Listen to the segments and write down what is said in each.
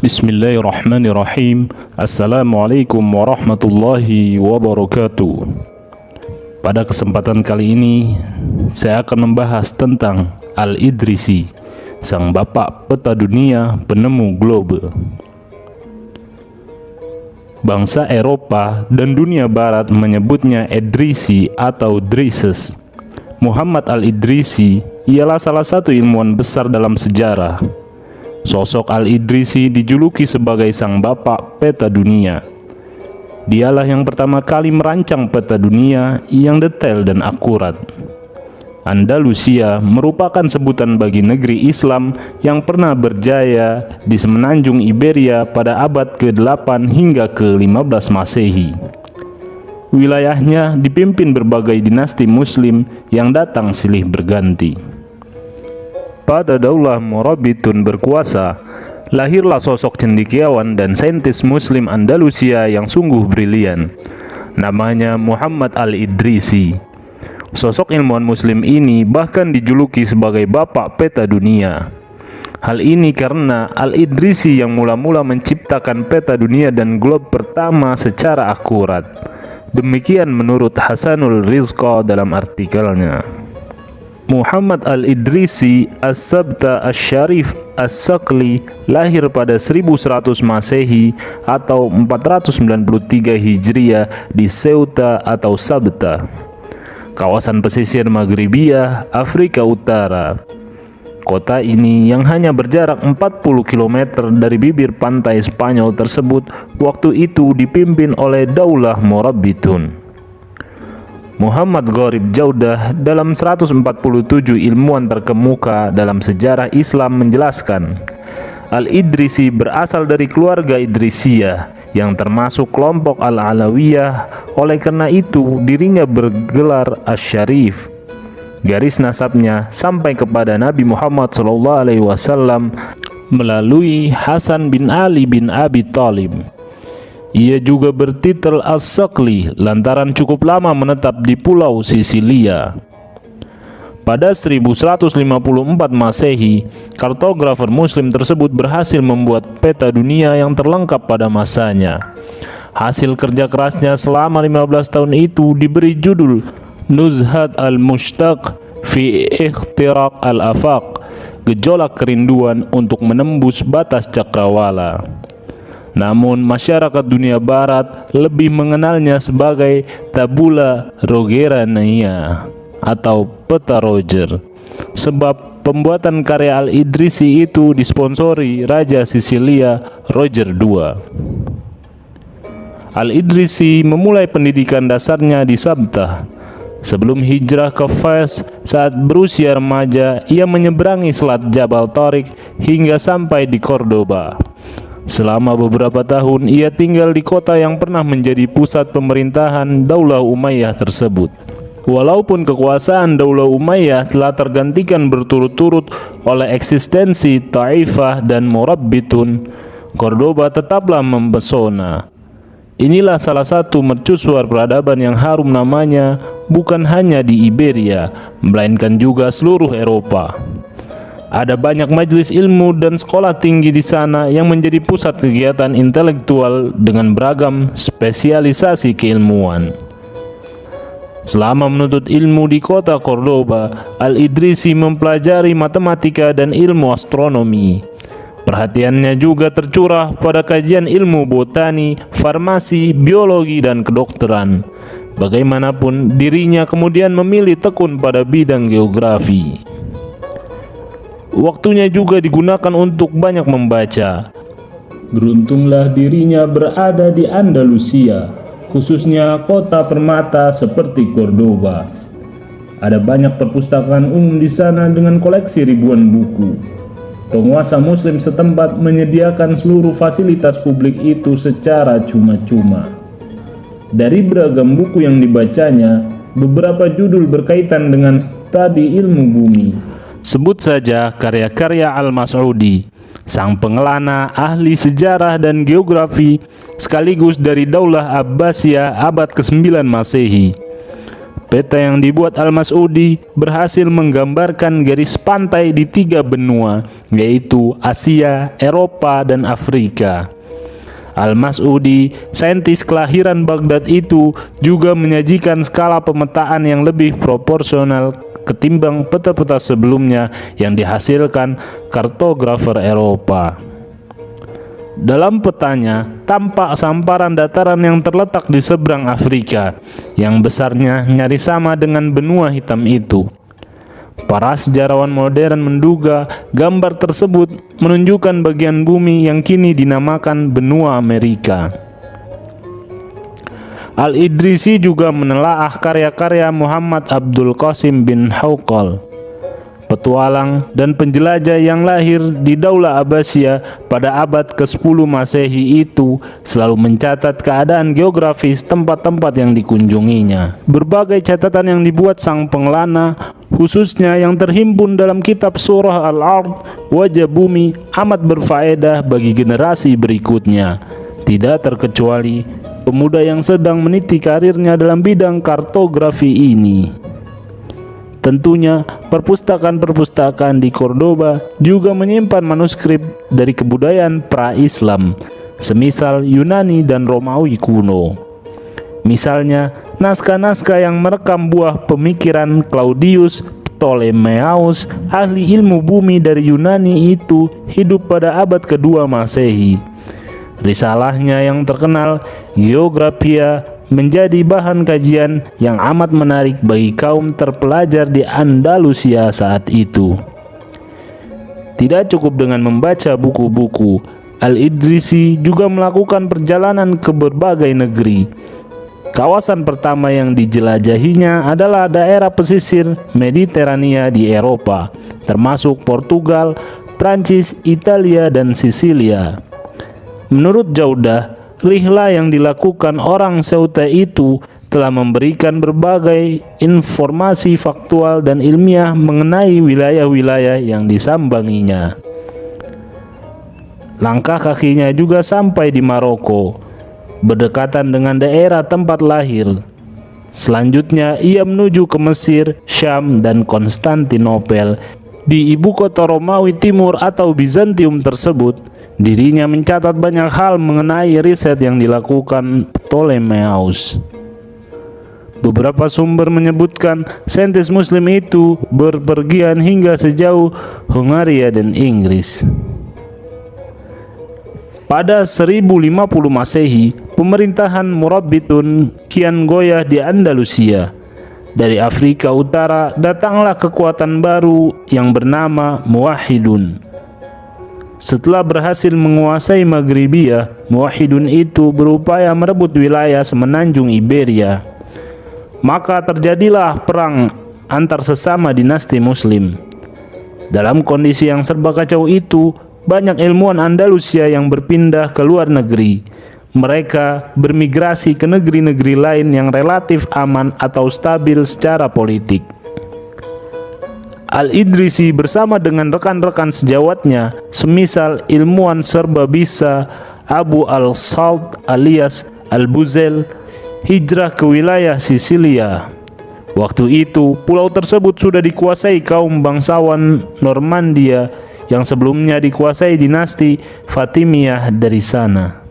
Bismillahirrahmanirrahim. Assalamualaikum warahmatullahi wabarakatuh. Pada kesempatan kali ini, saya akan membahas tentang Al-Idrisi, sang bapak peta dunia penemu globe. Bangsa Eropa dan dunia barat menyebutnya Idrisi atau Drusus. Muhammad Al-Idrisi ialah salah satu ilmuwan besar dalam sejarah. Sosok Al-Idrisi dijuluki sebagai sang bapak peta dunia. Dialah yang pertama kali merancang peta dunia yang detail dan akurat. Andalusia merupakan sebutan bagi negeri Islam yang pernah berjaya di semenanjung Iberia pada abad ke-8 hingga ke-15 Masehi. Wilayahnya dipimpin berbagai dinasti Muslim yang datang silih berganti. Pada Daulah Morabitun berkuasa, lahirlah sosok cendekiawan dan saintis Muslim Andalusia yang sungguh brilian. Namanya Muhammad Al-Idrisi. Sosok ilmuwan Muslim ini bahkan dijuluki sebagai bapak peta dunia. Hal ini karena Al-Idrisi yang mula-mula menciptakan peta dunia dan globe pertama secara akurat. Demikian menurut Hasanul Rizqa dalam artikelnya. Muhammad Al-Idrisi As-Sabta Asy-Syarif As-Saqli lahir pada 1100 Masehi atau 493 Hijriah di Ceuta atau Sabta, kawasan pesisir Maghribiyah, Afrika Utara. Kota ini yang hanya berjarak 40 km dari bibir pantai Spanyol tersebut waktu itu dipimpin oleh Daulah Morabitun. Muhammad Gharib Jaudah dalam 147 ilmuwan terkemuka dalam sejarah Islam menjelaskan, Al-Idrisi berasal dari keluarga Idrisiyah yang termasuk kelompok Al-Alawiyah. Oleh karena itu dirinya bergelar Asy-Syarif. Garis nasabnya sampai kepada Nabi Muhammad SAW melalui Hasan bin Ali bin Abi Thalib. Ia juga bertitel As-Saqli lantaran cukup lama menetap di Pulau Sisilia. Pada 1154 Masehi, kartografer Muslim tersebut berhasil membuat peta dunia yang terlengkap pada masanya. Hasil kerja kerasnya selama 15 tahun itu diberi judul Nuzhat al-Mushtaq fi Ikhtiraq al-Afaq, gejolak kerinduan untuk menembus batas cakrawala. Namun masyarakat dunia barat lebih mengenalnya sebagai Tabula Rogerania atau peta Roger, sebab pembuatan karya Al-Idrisi itu disponsori Raja Sisilia Roger II. Al-Idrisi memulai pendidikan dasarnya di Sabta. Sebelum hijrah ke Fez, saat berusia remaja, ia menyeberangi Selat Jabal Tariq hingga sampai di Cordoba. Selama beberapa tahun, ia tinggal di kota yang pernah menjadi pusat pemerintahan Daulah Umayyah tersebut. Walaupun kekuasaan Daulah Umayyah telah tergantikan berturut-turut oleh eksistensi Taifah dan Morabitun, Cordoba tetaplah mempesona. Inilah salah satu mercusuar peradaban yang harum namanya bukan hanya di Iberia, melainkan juga seluruh Eropa. Ada banyak majelis ilmu dan sekolah tinggi di sana yang menjadi pusat kegiatan intelektual dengan beragam spesialisasi keilmuan. Selama menuntut ilmu di kota Cordoba, Al-Idrisi mempelajari matematika dan ilmu astronomi. Perhatiannya juga tercurah pada kajian ilmu botani, farmasi, biologi, dan kedokteran. Bagaimanapun, dirinya kemudian memilih tekun pada bidang geografi. Waktunya juga digunakan untuk banyak membaca. Beruntunglah dirinya berada di Andalusia, khususnya kota permata seperti Cordoba. Ada banyak perpustakaan umum di sana dengan koleksi ribuan buku. Penguasa Muslim setempat menyediakan seluruh fasilitas publik itu secara cuma-cuma. Dari beragam buku yang dibacanya, beberapa judul berkaitan dengan studi ilmu bumi. Sebut saja karya-karya Al-Mas'udi, sang pengelana, ahli sejarah dan geografi, sekaligus dari Daulah Abbasiyah abad ke-9 Masehi. Peta yang dibuat Al-Mas'udi berhasil menggambarkan garis pantai di 3 benua, yaitu Asia, Eropa, dan Afrika. Al-Mas'udi, saintis kelahiran Baghdad itu, juga menyajikan skala pemetaan yang lebih proporsional ketimbang peta-peta sebelumnya yang dihasilkan kartografer Eropa. Dalam petanya, tampak samparan dataran yang terletak di seberang Afrika, yang besarnya nyaris sama dengan benua hitam itu. Para sejarawan modern menduga gambar tersebut menunjukkan bagian bumi yang kini dinamakan benua Amerika. Al-Idrisi juga menelaah karya-karya Muhammad Abdul Qasim bin Hauqal, petualang dan penjelajah yang lahir di Daulah Abbasiyah pada abad ke-10 Masehi itu selalu mencatat keadaan geografis tempat-tempat yang dikunjunginya. Berbagai catatan yang dibuat sang pengelana, khususnya yang terhimpun dalam kitab Surah Al-Ard, Wajah Bumi, amat berfaedah bagi generasi berikutnya, tidak terkecuali pemuda yang sedang meniti karirnya dalam bidang kartografi ini. Tentunya, perpustakaan-perpustakaan di Cordoba juga menyimpan manuskrip dari kebudayaan pra-Islam, semisal Yunani dan Romawi kuno. Misalnya, naskah-naskah yang merekam buah pemikiran Claudius Ptolemeus, ahli ilmu bumi dari Yunani itu, hidup pada abad ke-2 Masehi. Risalahnya yang terkenal, Geographia, menjadi bahan kajian yang amat menarik bagi kaum terpelajar di Andalusia saat itu. Tidak cukup dengan membaca buku-buku, Al-Idrisi juga melakukan perjalanan ke berbagai negeri. Kawasan pertama yang dijelajahinya adalah daerah pesisir Mediterania di Eropa, termasuk Portugal, Prancis, Italia, dan Sisilia. Menurut Jaudah, rihlah yang dilakukan orang Ceuta itu telah memberikan berbagai informasi faktual dan ilmiah mengenai wilayah-wilayah yang disambanginya. Langkah kakinya juga sampai di Maroko, berdekatan dengan daerah tempat lahir. Selanjutnya ia menuju ke Mesir, Syam, dan Konstantinopel. Di ibu kota Romawi Timur atau Bizantium tersebut, dirinya mencatat banyak hal mengenai riset yang dilakukan Ptolemeus. Beberapa sumber menyebutkan saintis Muslim itu berpergian hingga sejauh Hungaria dan Inggris. Pada 1050 Masehi, pemerintahan Murabbitun kian goyah di Andalusia. Dari Afrika Utara datanglah kekuatan baru yang bernama Muwahhidun. Setelah berhasil menguasai Maghribia, Muwahhidun itu berupaya merebut wilayah semenanjung Iberia. Maka terjadilah perang antar sesama dinasti Muslim. Dalam kondisi yang serba kacau itu, banyak ilmuwan Andalusia yang berpindah ke luar negeri. Mereka bermigrasi ke negeri-negeri lain yang relatif aman atau stabil secara politik. Al-Idrisi bersama dengan rekan-rekan sejawatnya, semisal ilmuwan serba bisa Abu al-Salt alias Al-Buzel, hijrah ke wilayah Sisilia. Waktu itu, pulau tersebut sudah dikuasai kaum bangsawan Normandia yang sebelumnya dikuasai dinasti Fatimiyah dari sana.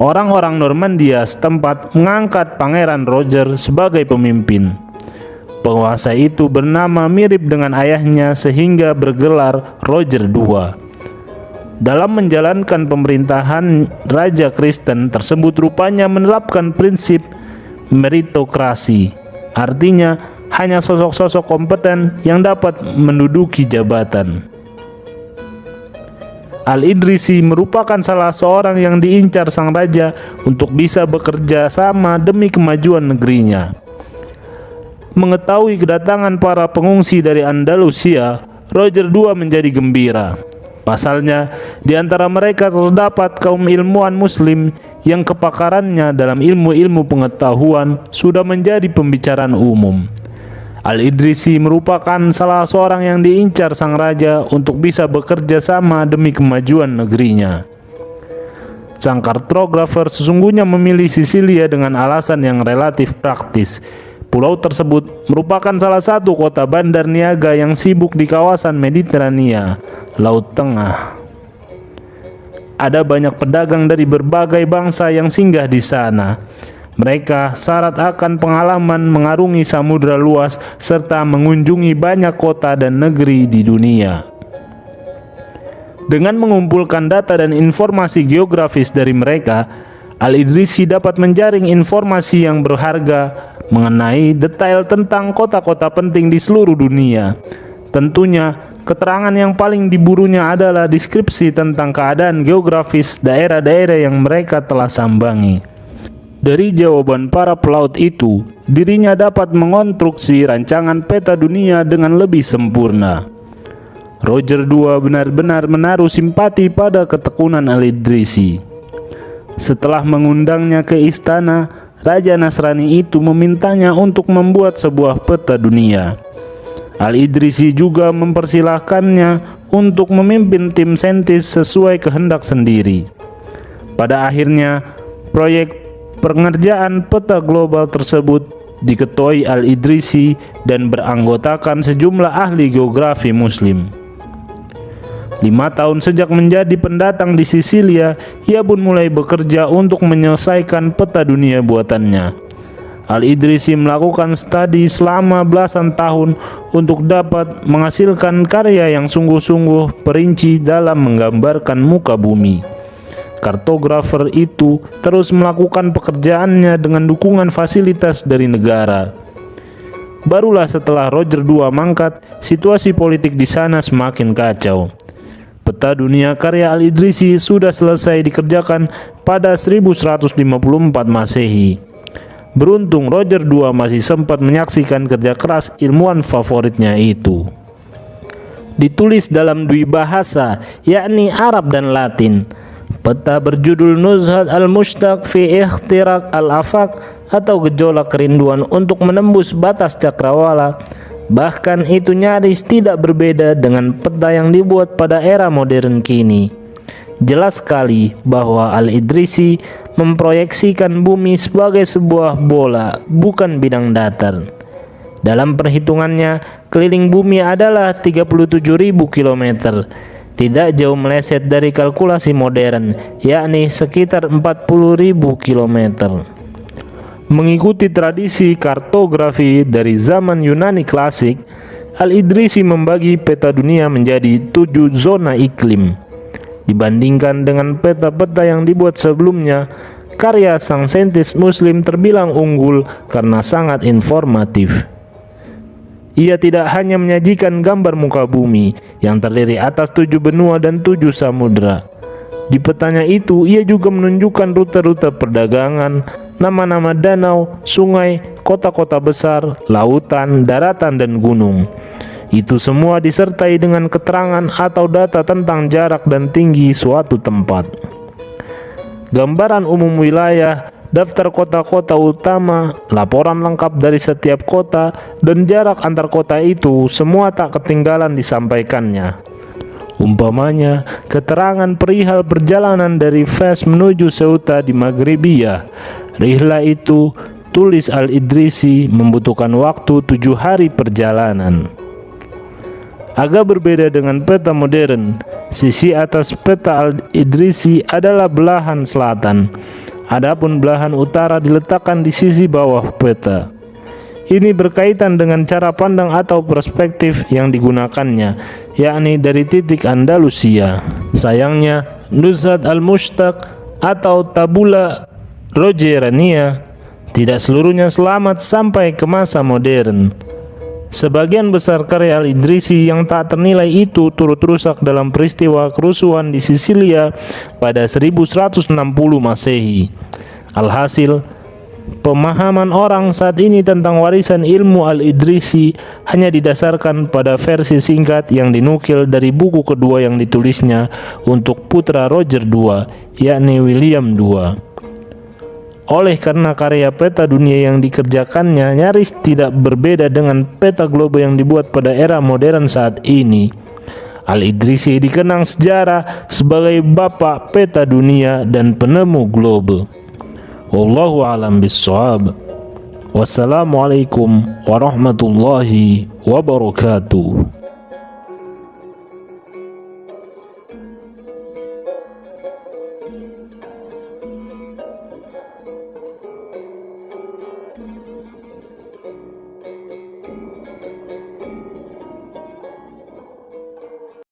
Orang-orang Normandia setempat mengangkat Pangeran Roger sebagai pemimpin. Penguasa itu bernama mirip dengan ayahnya sehingga bergelar Roger II. Dalam menjalankan pemerintahan, Raja Kristen tersebut rupanya menerapkan prinsip meritokrasi. Artinya, hanya sosok-sosok kompeten yang dapat menduduki jabatan. Al-Idrisi merupakan salah seorang yang diincar sang raja untuk bisa bekerja sama demi kemajuan negerinya. Mengetahui kedatangan para pengungsi dari Andalusia, Roger II menjadi gembira. Pasalnya, di antara mereka terdapat kaum ilmuwan Muslim yang kepakarannya dalam ilmu-ilmu pengetahuan sudah menjadi pembicaraan umum. Al-Idrisi merupakan salah seorang yang diincar sang raja untuk bisa bekerja sama demi kemajuan negerinya. Sang kartografer sesungguhnya memilih Sisilia dengan alasan yang relatif praktis. Pulau tersebut merupakan salah satu kota bandar niaga yang sibuk di kawasan Mediterania, Laut Tengah. Ada banyak pedagang dari berbagai bangsa yang singgah di sana. Mereka syarat akan pengalaman mengarungi samudra luas serta mengunjungi banyak kota dan negeri di dunia. Dengan mengumpulkan data dan informasi geografis dari mereka, Al-Idrisi dapat menjaring informasi yang berharga mengenai detail tentang kota-kota penting di seluruh dunia. Tentunya, keterangan yang paling diburunya adalah deskripsi tentang keadaan geografis daerah-daerah yang mereka telah sambangi. Dari jawaban para pelaut itu, dirinya dapat mengonstruksi rancangan peta dunia dengan lebih sempurna. Roger II benar-benar menaruh simpati pada ketekunan Al-Idrisi. Setelah mengundangnya ke istana, Raja Nasrani itu memintanya untuk membuat sebuah peta dunia. Al-Idrisi juga mempersilahkannya untuk memimpin tim saintis sesuai kehendak sendiri. Pada akhirnya, proyek pengerjaan peta global tersebut diketuai Al-Idrisi dan beranggotakan sejumlah ahli geografi Muslim. 5 tahun sejak menjadi pendatang di Sisilia, ia pun mulai bekerja untuk menyelesaikan peta dunia buatannya. Al-Idrisi melakukan studi selama belasan tahun untuk dapat menghasilkan karya yang sungguh-sungguh perinci dalam menggambarkan muka bumi. Kartografer itu terus melakukan pekerjaannya dengan dukungan fasilitas dari negara. Barulah setelah Roger II mangkat, situasi politik di sana semakin kacau. Peta dunia karya Al-Idrisi sudah selesai dikerjakan pada 1154 Masehi. Beruntung Roger II masih sempat menyaksikan kerja keras ilmuwan favoritnya itu. Ditulis dalam dua bahasa, yakni Arab dan Latin. Peta berjudul Nuzhat al-Mushtaq fi Ikhtirak al-Afaq atau gejolak kerinduan untuk menembus batas cakrawala. Bahkan itu nyaris tidak berbeda dengan peta yang dibuat pada era modern kini. Jelas sekali bahwa Al-Idrisi memproyeksikan bumi sebagai sebuah bola, bukan bidang datar. Dalam perhitungannya, keliling bumi adalah 37.000 km. Tidak jauh meleset dari kalkulasi modern, yakni sekitar 40.000 km. Mengikuti tradisi kartografi dari zaman Yunani klasik, Al-Idrisi membagi peta dunia menjadi 7 zona iklim. Dibandingkan dengan peta-peta yang dibuat sebelumnya, karya sang saintis Muslim terbilang unggul karena sangat informatif. Ia tidak hanya menyajikan gambar muka bumi yang terdiri atas 7 benua dan 7 samudra. Di petanya itu, ia juga menunjukkan rute-rute perdagangan, nama-nama danau, sungai, kota-kota besar, lautan, daratan, dan gunung. Itu semua disertai dengan keterangan atau data tentang jarak dan tinggi suatu tempat. Gambaran umum wilayah, daftar kota-kota utama, laporan lengkap dari setiap kota, dan jarak antar kota itu semua tak ketinggalan disampaikannya. Umpamanya, keterangan perihal perjalanan dari Fes menuju Ceuta di Maghribiyah. Rihlah itu, tulis Al-Idrisi, membutuhkan waktu 7 hari perjalanan. Agak berbeda dengan peta modern, sisi atas peta Al-Idrisi adalah belahan selatan. Adapun belahan utara diletakkan di sisi bawah peta. Ini berkaitan dengan cara pandang atau perspektif yang digunakannya, yakni dari titik Andalusia. Sayangnya, Nuzhat al-Mushtaq atau Tabula Rogerania tidak seluruhnya selamat sampai ke masa modern. Sebagian besar karya Al-Idrisi yang tak ternilai itu turut rusak dalam peristiwa kerusuhan di Sisilia pada 1160 Masehi. Alhasil, pemahaman orang saat ini tentang warisan ilmu Al-Idrisi hanya didasarkan pada versi singkat yang dinukil dari buku kedua yang ditulisnya untuk putra Roger II, yakni William II. Oleh karena karya peta dunia yang dikerjakannya nyaris tidak berbeda dengan peta globe yang dibuat pada era modern saat ini, Al-Idrisi dikenang sejarah sebagai bapak peta dunia dan penemu globe. Wallahu a'lam bishawab. Wassalamualaikum warahmatullahi wabarakatuh.